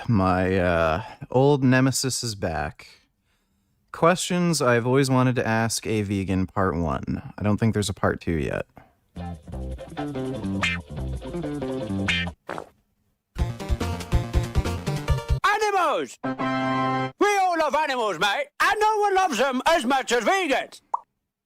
my old nemesis is back. Questions I've always wanted to ask a vegan, part 1. I don't think there's a part 2 yet. Animals! We all love animals, mate, and no one loves them as much as vegans.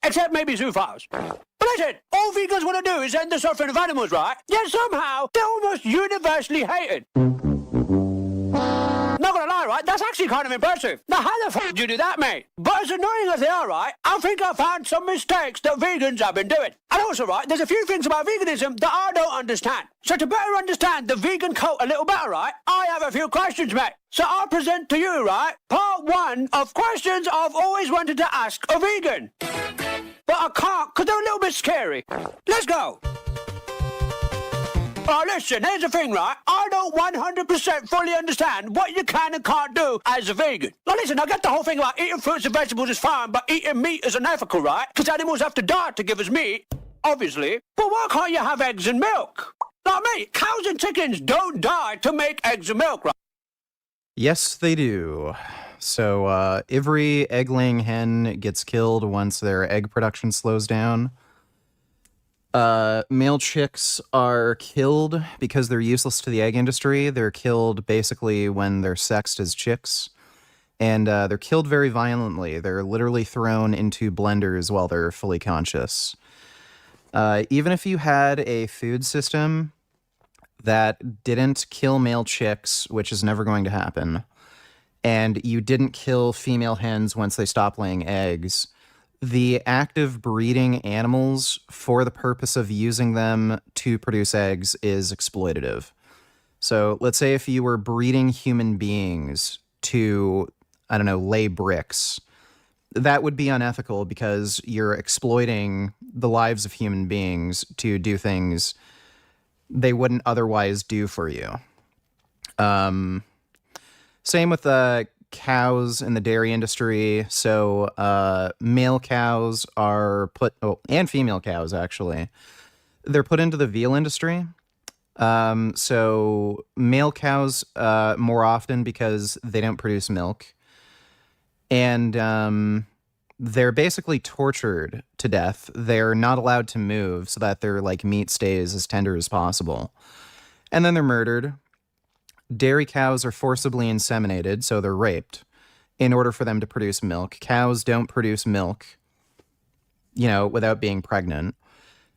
Except maybe zoophiles. But listen, all vegans want to do is end the suffering of animals, right? Yet somehow, they're almost universally hated. Not gonna lie, right? That's actually kind of impressive. Now, how the fuck did you do that, mate? But as annoying as they are, right, I think I found some mistakes that vegans have been doing. And also, right, there's a few things about veganism that I don't understand. So to better understand the vegan cult a little better, right, I have a few questions, mate. So I'll present to you, right, part 1 of questions I've always wanted to ask a vegan. But I can't, because they're a little bit scary. Let's go. Oh, listen, here's the thing, right? I don't 100% fully understand what you can and can't do as a vegan. Now, listen, I get the whole thing about eating fruits and vegetables is fine, but eating meat is unethical, right? Because animals have to die to give us meat, obviously. But why can't you have eggs and milk? Now, mate, cows and chickens don't die to make eggs and milk, right? Yes, they do. So, every egg-laying hen gets killed once their egg production slows down. Male chicks are killed because they're useless to the egg industry. They're killed basically when they're sexed as chicks. And they're killed very violently. They're literally thrown into blenders while they're fully conscious. Even if you had a food system that didn't kill male chicks, which is never going to happen, and you didn't kill female hens once they stop laying eggs, the act of breeding animals for the purpose of using them to produce eggs is exploitative. So let's say if you were breeding human beings to, I don't know, lay bricks, that would be unethical because you're exploiting the lives of human beings to do things they wouldn't otherwise do for you. Same with cows in the dairy industry. So male cows are put, and female cows actually, they're put into the veal industry. So male cows more often because they don't produce milk. And they're basically tortured to death. They're not allowed to move so that their meat stays as tender as possible. And then they're murdered. Dairy cows are forcibly inseminated, so they're raped in order for them to produce milk. Cows don't produce milk, without being pregnant.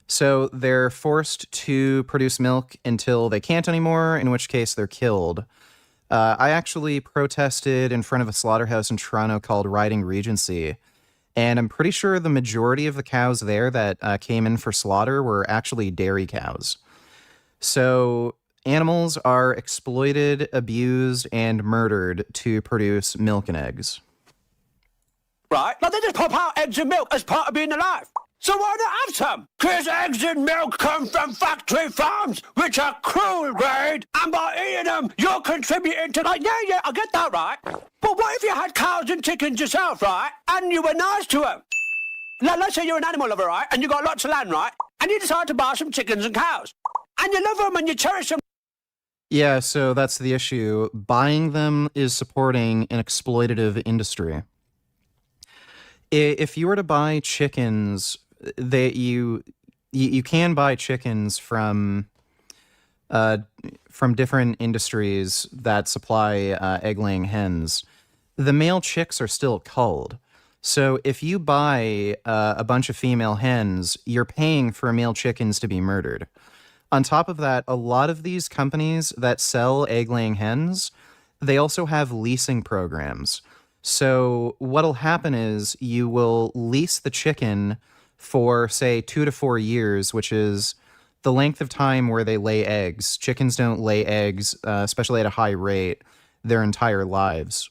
So they're forced to produce milk until they can't anymore, in which case they're killed. I actually protested in front of a slaughterhouse in Toronto called Riding Regency, and I'm pretty sure the majority of the cows there that came in for slaughter were actually dairy cows. So animals are exploited, abused, and murdered to produce milk and eggs. Right? Now they just pop out eggs and milk as part of being alive. So why not have some? Because eggs and milk come from factory farms, which are cruel, Grade. And by eating them, you're contributing to yeah, I get that, right? But what if you had cows and chickens yourself, right? And you were nice to them? Now, let's say you're an animal lover, right? And you got lots of land, right? And you decide to buy some chickens and cows. And you love them and you cherish them. Yeah, so that's the issue. Buying them is supporting an exploitative industry. If you were to buy chickens, you can buy chickens from different industries that supply egg-laying hens. The male chicks are still culled. So if you buy a bunch of female hens, you're paying for male chickens to be murdered. On top of that, a lot of these companies that sell egg-laying hens, they also have leasing programs. So what'll happen is you will lease the chicken for, say, 2 to 4 years, which is the length of time where they lay eggs. Chickens don't lay eggs, especially at a high rate, their entire lives.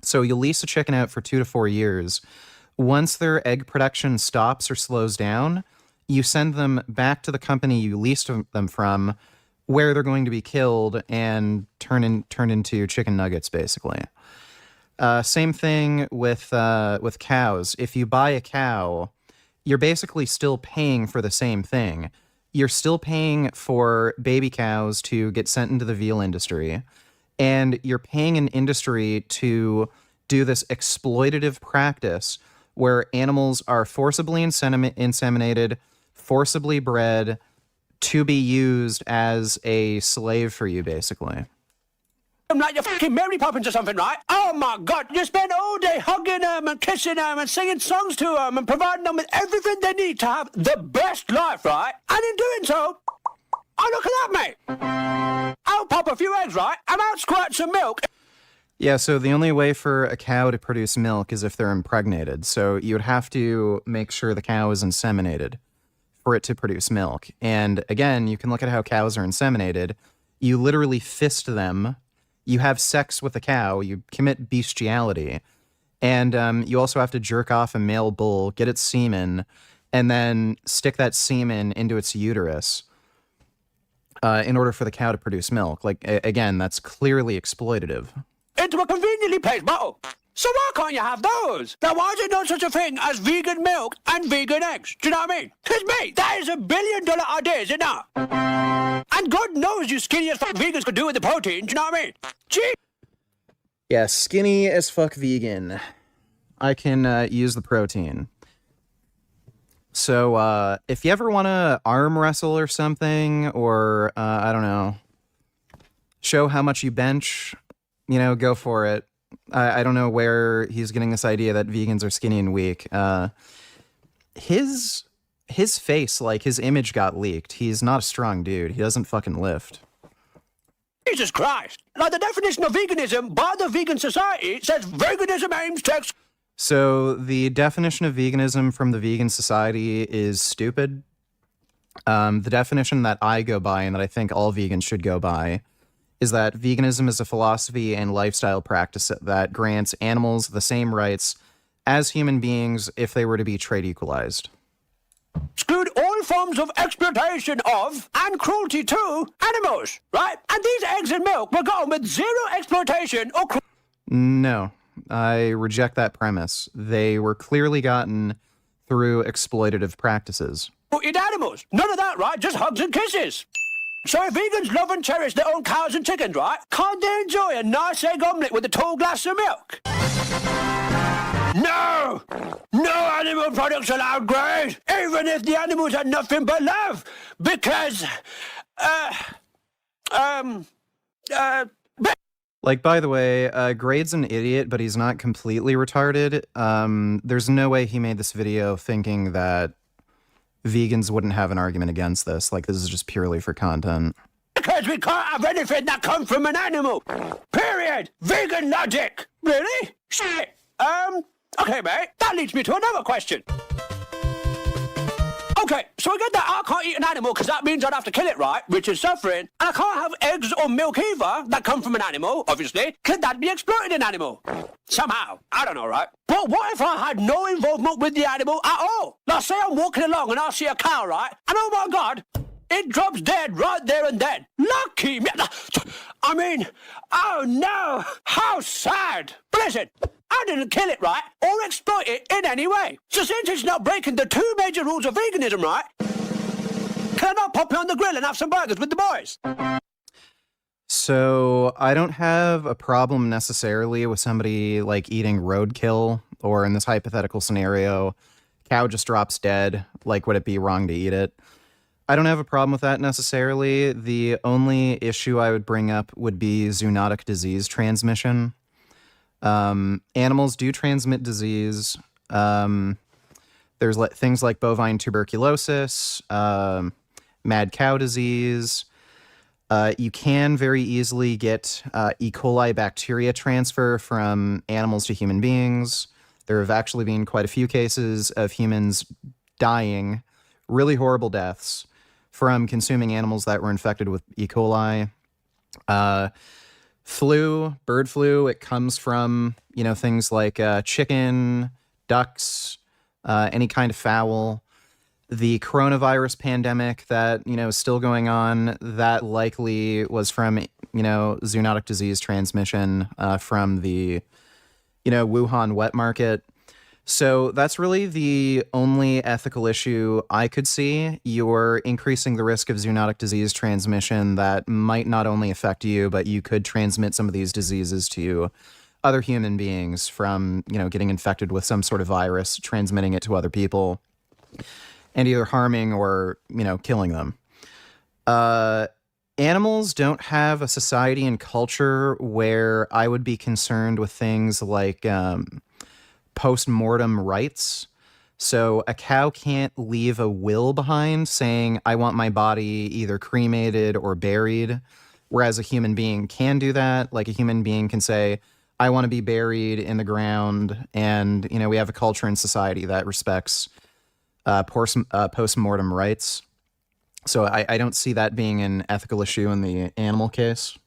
So you'll lease a chicken out for 2 to 4 years. Once their egg production stops or slows down, you send them back to the company you leased them from, where they're going to be killed and turned into chicken nuggets, basically. Same thing with cows. If you buy a cow, you're basically still paying for the same thing. You're still paying for baby cows to get sent into the veal industry. And you're paying an industry to do this exploitative practice where animals are forcibly inseminated, forcibly bred to be used as a slave for you, basically. I'm like you're fucking Mary Poppins or something, right? Oh my God, you spend all day hugging them and kissing them and singing songs to them and providing them with everything they need to have the best life, right? And in doing so, oh, look at that, mate. I'll pop a few eggs, right? And I'll squirt some milk. Yeah, so the only way for a cow to produce milk is if they're impregnated. So you would have to make sure the cow is inseminated for it to produce milk. And again, you can look at how cows are inseminated. You literally fist them. You have sex with a cow. You commit bestiality. And you also have to jerk off a male bull, get its semen, and then stick that semen into its uterus in order for the cow to produce milk. Like, again, that's clearly exploitative. Into a conveniently placed bottle. So why can't you have those? Now, why is there no such a thing as vegan milk and vegan eggs? Do you know what I mean? Because, mate, that is $1 billion idea, is it not? And God knows you skinny as fuck vegans could do with the protein. Do you know what I mean? Gee. Yeah, skinny as fuck vegan. I can use the protein. So if you ever want to arm wrestle or something, or, I don't know, show how much you bench, you know, go for it. I don't know where he's getting this idea that vegans are skinny and weak. His face, like, his image got leaked. He's not a strong dude. He doesn't fucking lift. Jesus Christ. Like, the definition of veganism by the Vegan Society says veganism aims to... So the definition of veganism from the Vegan Society is stupid. The definition that I go by and that I think all vegans should go by is that veganism is a philosophy and lifestyle practice that grants animals the same rights as human beings if they were to be trade equalized. Exclude all forms of exploitation of and cruelty to animals, right? And these eggs and milk were gotten with zero exploitation or cruelty. No, I reject that premise. They were clearly gotten through exploitative practices. In animals. None of that, right? Just hugs and kisses. So if vegans love and cherish their own cows and chickens, right? Can't they enjoy a nice egg omelette with a tall glass of milk? No! No animal products allowed, Grade! Even if the animals had nothing but love! Because... Like, by the way, Grade's an idiot, but he's not completely retarded. There's no way he made this video thinking that vegans wouldn't have an argument against this. Like, this is just purely for content. Because we can't have anything that comes from an animal. Period. Vegan logic. Really? Shit. Okay, mate. That leads me to another question. Okay, so I get that I can't eat an animal because that means I'd have to kill it, right? Which is suffering. And I can't have eggs or milk either that come from an animal, obviously. Could that be exploiting an animal? Somehow. I don't know, right? But what if I had no involvement with the animal at all? Like, say I'm walking along and I see a cow, right? And oh my God, it drops dead right there and then. Lucky me. I mean, oh no, how sad. But listen, I didn't kill it, right? Or exploit it in any way. So since it's not breaking the two major rules of veganism, right? Can I not pop it on the grill and have some burgers with the boys? So I don't have a problem necessarily with somebody like eating roadkill, or in this hypothetical scenario, cow just drops dead. Like, would it be wrong to eat it? I don't have a problem with that necessarily. The only issue I would bring up would be zoonotic disease transmission. Animals do transmit disease. There's things like bovine tuberculosis, mad cow disease. You can very easily get E. coli bacteria transfer from animals to human beings. There have actually been quite a few cases of humans dying, really horrible deaths, from consuming animals that were infected with E. coli. Flu, bird flu, it comes from, you know, things like chicken, ducks, any kind of fowl. The coronavirus pandemic that, you know, is still going on, that likely was from, you know, zoonotic disease transmission from the, you know, Wuhan wet market. So that's really the only ethical issue I could see. You're increasing the risk of zoonotic disease transmission that might not only affect you, but you could transmit some of these diseases to other human beings from, getting infected with some sort of virus, transmitting it to other people, and either harming or, killing them. Animals don't have a society and culture where I would be concerned with things like post-mortem rights. So a cow can't leave a will behind saying, I want my body either cremated or buried, whereas a human being can do that. Like a human being can say, I want to be buried in the ground. And, we have a culture and society that respects post-mortem rights. So I don't see that being an ethical issue in the animal case.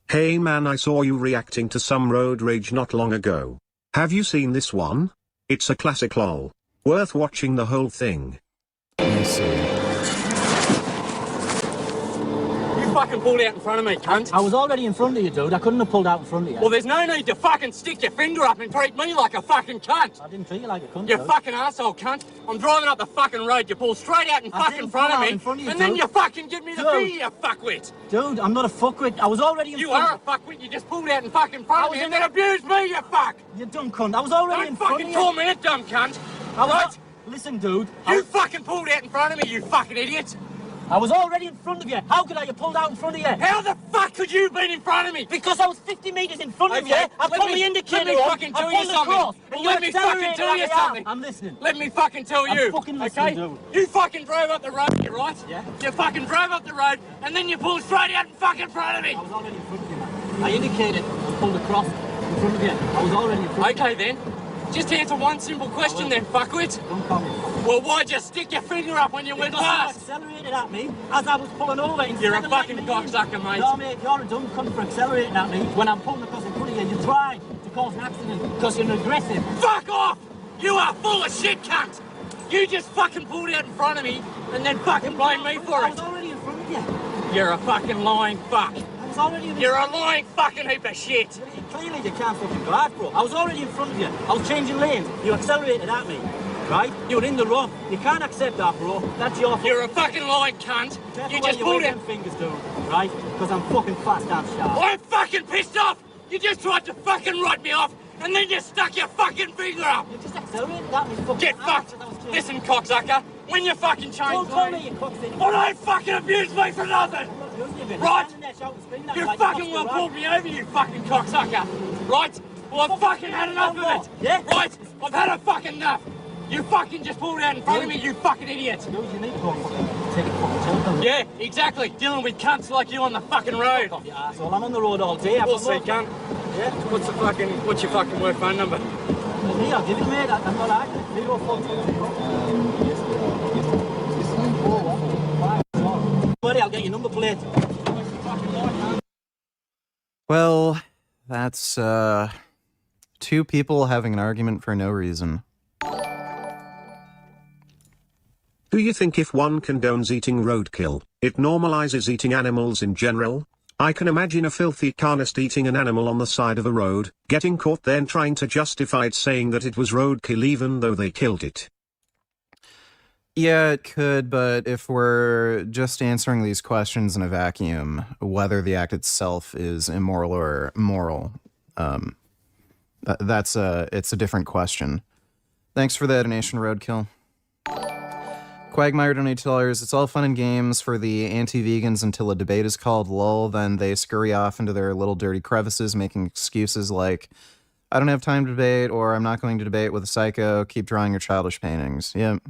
Hey man, I saw you reacting to some road rage not long ago. Have you seen this one? It's a classic lol. Worth watching the whole thing. Let me see. You fucking pulled out in front of me, cunt. I was already in front of you, dude. I couldn't have pulled out in front of you. Well, there's no need to fucking stick your finger up and treat me like a fucking cunt. I didn't treat you like a cunt, You dude. fucking arsehole, cunt. I'm driving up the fucking road, you pull straight out in fucking front of me, and then you fucking give me the finger, you fuckwit. Dude, I'm not a fuckwit. I was already in You front are a fuckwit, you just pulled out in fucking front of me and then abused me, you fuck. You dumb cunt. I was already in Don't front of fucking you. call me a dumb cunt. Right? Listen, dude. You fucking pulled out in front of me, you fucking idiot. I was already in front of you. How could I have pulled out in front of you? How the fuck could you be in front of me? Because I was 50 metres in front of you. Okay, I let put me- the indicator let me on. fucking I tell you pulled something. across, Well, and let you me fucking accelerated tell like you I am. something. I'm listening. Let me fucking tell you. I'm fucking listening, okay? dude. You fucking drove up the road, you right? Yeah. You fucking drove up the road, and then you pulled straight out in fucking front of me. I was already in front of you, man. I indicated. I was pulled across in front of you. I was already in front of you. Okay then. Just answer one simple question then, fuckwit. Don't call me a fuckwit. Well, why'd you stick your finger up when you went Because you last? accelerated at me as I was pulling over. You're a instead of fucking letting me in. cocksucker, mate. No, mate, you're a dumb cunt for accelerating at me when I'm pulling across in front of you. You tried to cause an accident because you're aggressive. Fuck off! You are full of shit, cunt! You just fucking pulled out in front of me, and then fucking blame me for I it. was already in front of you. You're a fucking lying fuck. I was already in You're a lying fucking heap of shit. Clearly you can't fucking drive, bro. I was already in front of you. I was changing lanes. You accelerated at me, right? You were in the rough. You can't accept that, bro. That's your fault. You're a fucking lying cunt. Careful You where just you pulled wave out. them fingers, dude, right? Because I'm fucking fast and sharp. I'm fucking pissed off. You just tried to fucking write me off, and then you stuck your fucking finger up. You just accelerated at me, fucking Get ass fucked. as I was changing. Listen, cocksucker. When you fucking change Don't call me lanes, you cocksucker. well, don't fucking abuse me for nothing. Right? You fucking well pulled me over, you fucking cocksucker. Right? Well, I've fucking had enough of it. Yeah? Right? I've had a fucking enough. You fucking just pulled out in front of me, you fucking idiot. Dude, you need to go and fucking take a fucking tilt. Yeah, exactly. Dealing with cunts like you on the fucking road. Off your arsehole. I'm on the road all day. I've We'll got see, no- cunt. Yeah? What's your fucking work phone number? Me, I'll give it, mate. I'm not arguing. 042. Buddy, I'll get your number plate. Well, that's two people having an argument for no reason. Do you think if one condones eating roadkill, it normalizes eating animals in general? I can imagine a filthy carnist eating an animal on the side of a road, getting caught then trying to justify it saying that it was roadkill even though they killed it. Yeah, it could, but if we're just answering these questions in a vacuum, whether the act itself is immoral or moral, it's a different question. Thanks for the donation, Roadkill. Quagmire donated $2. It's all fun and games for the anti-vegans until a debate is called. Lol, then they scurry off into their little dirty crevices, making excuses like, I don't have time to debate, or I'm not going to debate with a psycho. Keep drawing your childish paintings. Yep.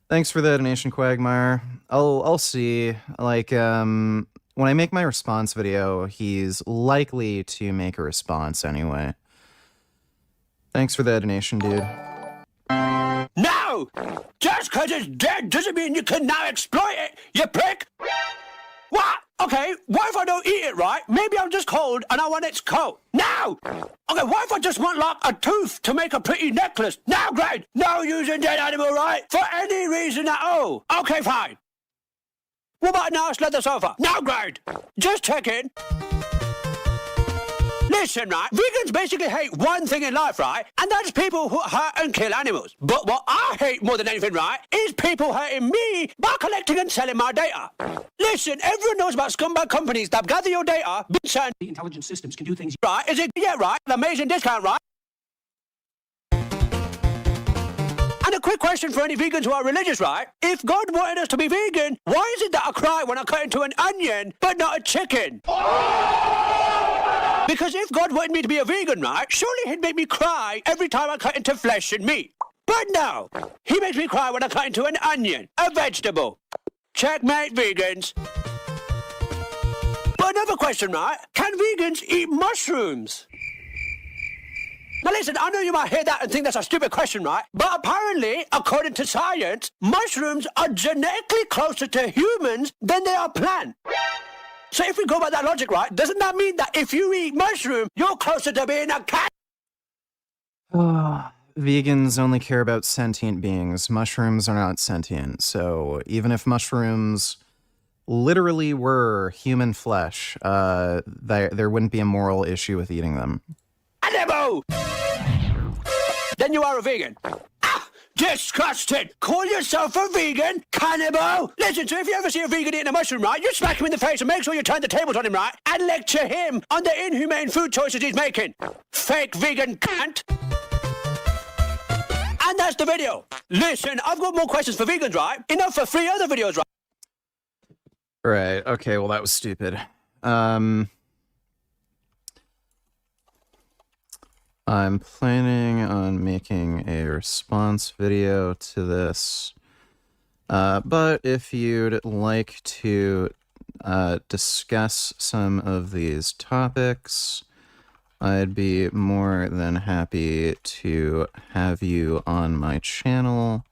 Thanks for the donation, Quagmire. I'll see. Like, when I make my response video, he's likely to make a response anyway. Thanks for the donation, dude. No! Just because it's dead doesn't mean you can now exploit it, you prick! What? Okay, what if I don't eat it right? Maybe I'm just cold and I want its coat. No! Okay, what if I just want like a tooth to make a pretty necklace? No, great! No using dead animal, right? For any reason at all. Okay, fine. What about a nice leather sofa? No, great! Just checking. Listen, right? Vegans basically hate one thing in life, right? And that's people who hurt and kill animals. But what I hate more than anything, right, is people hating me by collecting and selling my data. Listen, everyone knows about scumbag companies that gather your data, big certain intelligent systems can do things right. Is it? Yeah, right. An amazing discount, right? And a quick question for any vegans who are religious, right? If God wanted us to be vegan, why is it that I cry when I cut into an onion, but not a chicken? Because if God wanted me to be a vegan, right, surely he'd make me cry every time I cut into flesh and meat. But no, he makes me cry when I cut into an onion, a vegetable. Checkmate, vegans. But another question, right? Can vegans eat mushrooms? Now listen, I know you might hear that and think that's a stupid question, right? But apparently, according to science, mushrooms are genetically closer to humans than they are plants. So if we go by that logic, right, doesn't that mean that if you eat mushroom, you're closer to being a cat? Vegans only care about sentient beings. Mushrooms are not sentient. So even if mushrooms literally were human flesh, there wouldn't be a moral issue with eating them. Animal! Then you are a vegan. Ah! Disgusting! Call yourself a vegan? Cannibal! Listen, so if you ever see a vegan eating a mushroom, right, you smack him in the face and make sure you turn the tables on him, right, and lecture him on the inhumane food choices he's making. Fake vegan cunt! And that's the video. Listen, I've got more questions for vegans, right? Enough for 3 other videos, right? Right, okay, well that was stupid. I'm planning on making a response video to this, but if you'd like to discuss some of these topics, I'd be more than happy to have you on my channel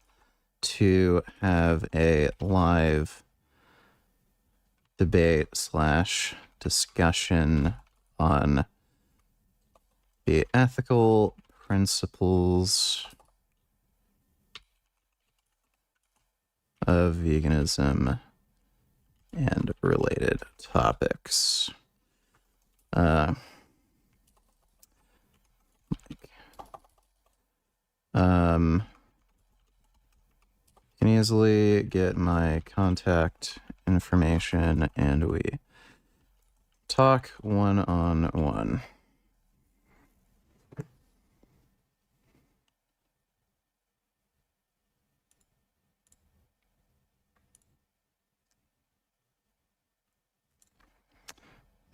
to have a live debate / discussion on the ethical principles of veganism and related topics. You can easily get my contact information and we talk one-on-one.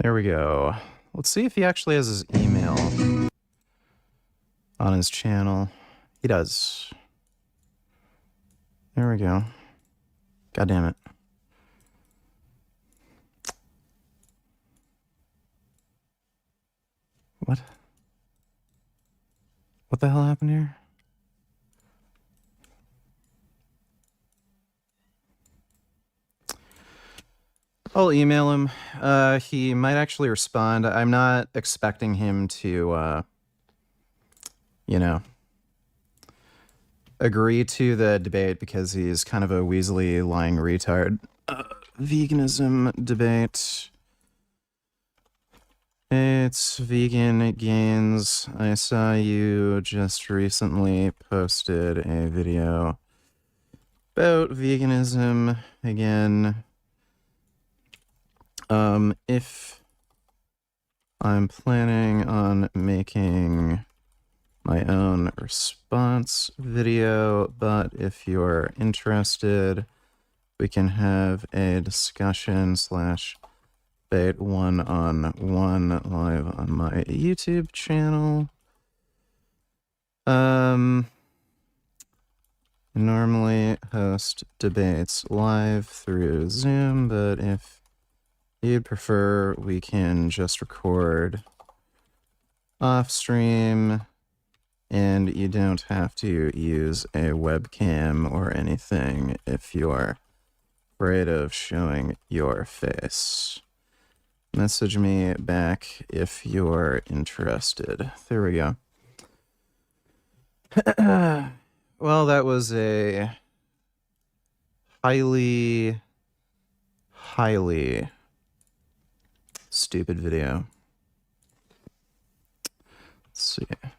There we go. Let's see if he actually has his email on his channel. He does. There we go. God damn it. What? What the hell happened here? I'll email him. He might actually respond. I'm not expecting him to, you know, agree to the debate because he's kind of a Weasley lying retard. Veganism debate. It's Vegan Gains. I saw you just recently posted a video about veganism again. If I'm planning on making my own response video, but if you're interested, we can have a discussion / debate one-on-one live on my YouTube channel. Normally host debates live through Zoom, but if you'd prefer, we can just record off stream, and you don't have to use a webcam or anything if you're afraid of showing your face. Message me back if you're interested. There we go. Well, that was a highly stupid video. Let's see.